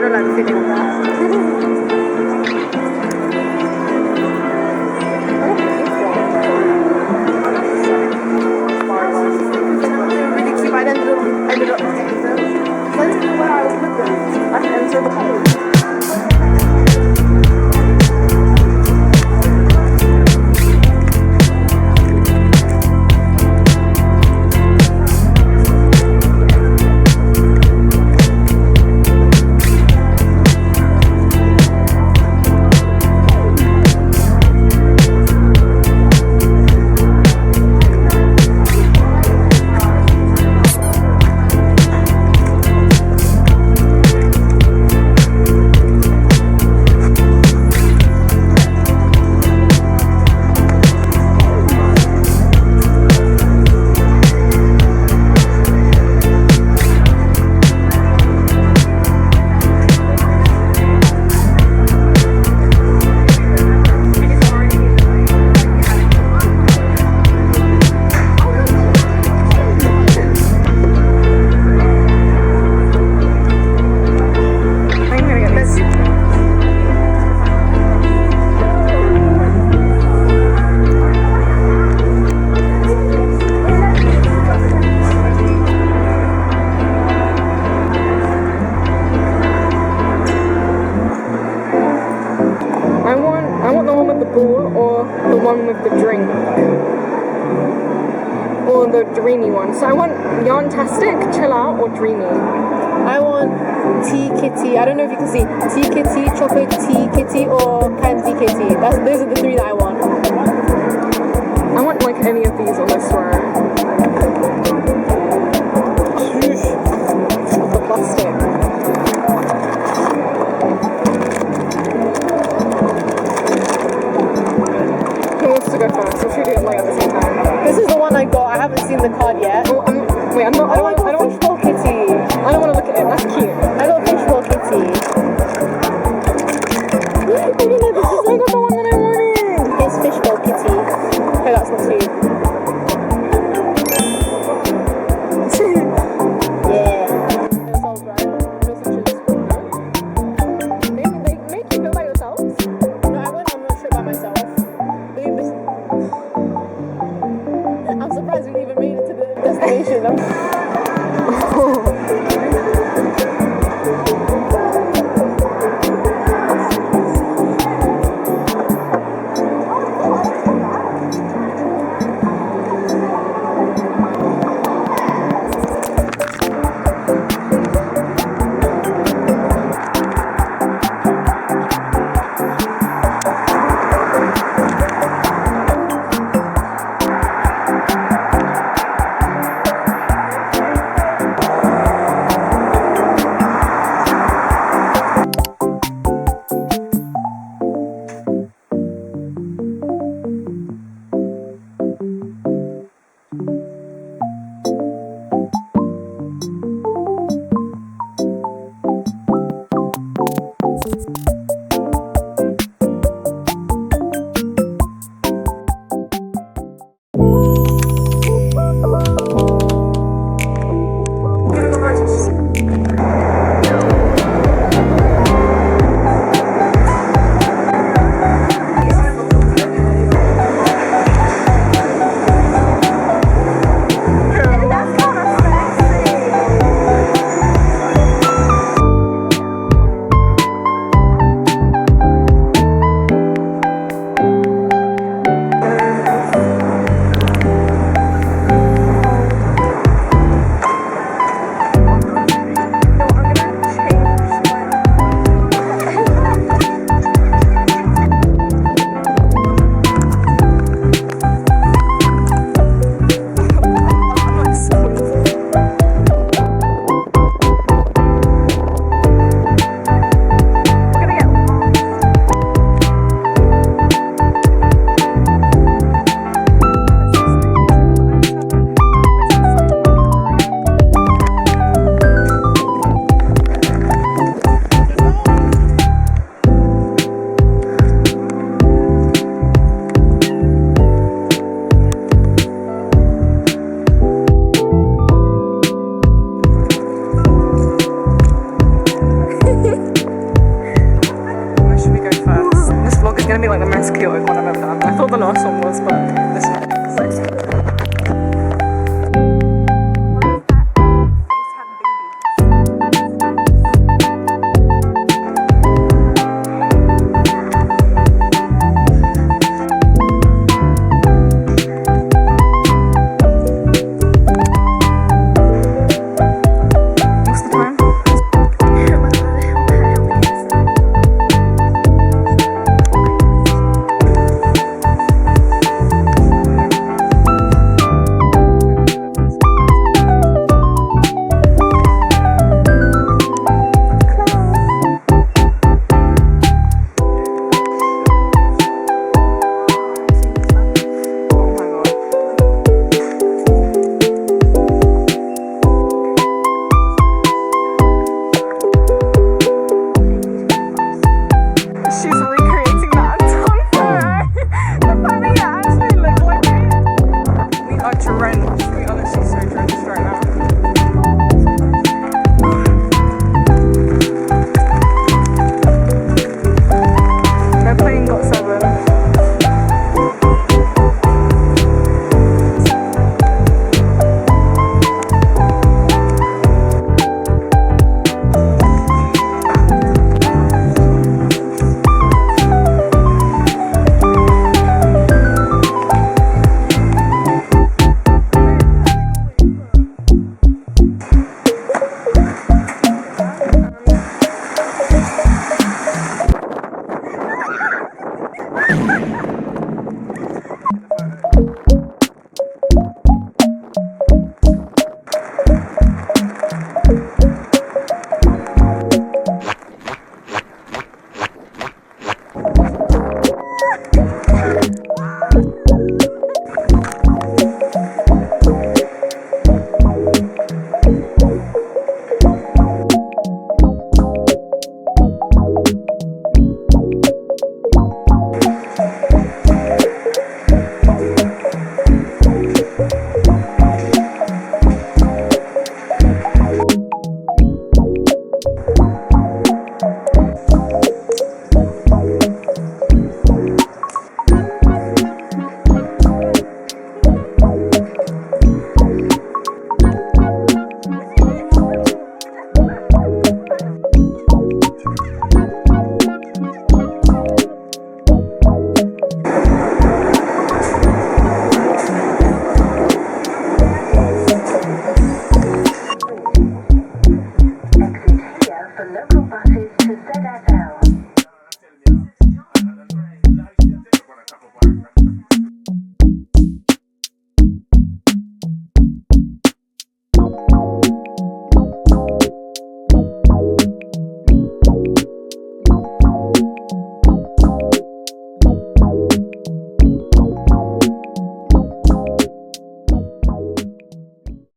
don't like the feeling of that. Really cute. I ended up getting them. I didn't know where I was with them. I can enter the hole. Dreamy one. So I want yarntastic, chill out, or dreamy. I want tea kitty. I don't know if you can see tea kitty, chocolate tea kitty, or candy kitty. Those are the three that I want. I want like any of these on this sweater. The plastic. Who wants to go first? Let's do it like at the same time. This is the one I got. I haven't seen the card yet. Oh, wait, I don't want fishbowl kitty. I don't want to look at it. That's cute. I got fishbowl kitty. I got the one that I wanted. It's fishbowl kitty. Okay, that's not too. Yeah. That sounds right. Maybe they make you go by yourselves. No, I went on a trip by myself. I'm surprised we even made it to the destination. be like the most chaotic one I've ever done. I thought the last one was, but this one is like Exit here for local buses.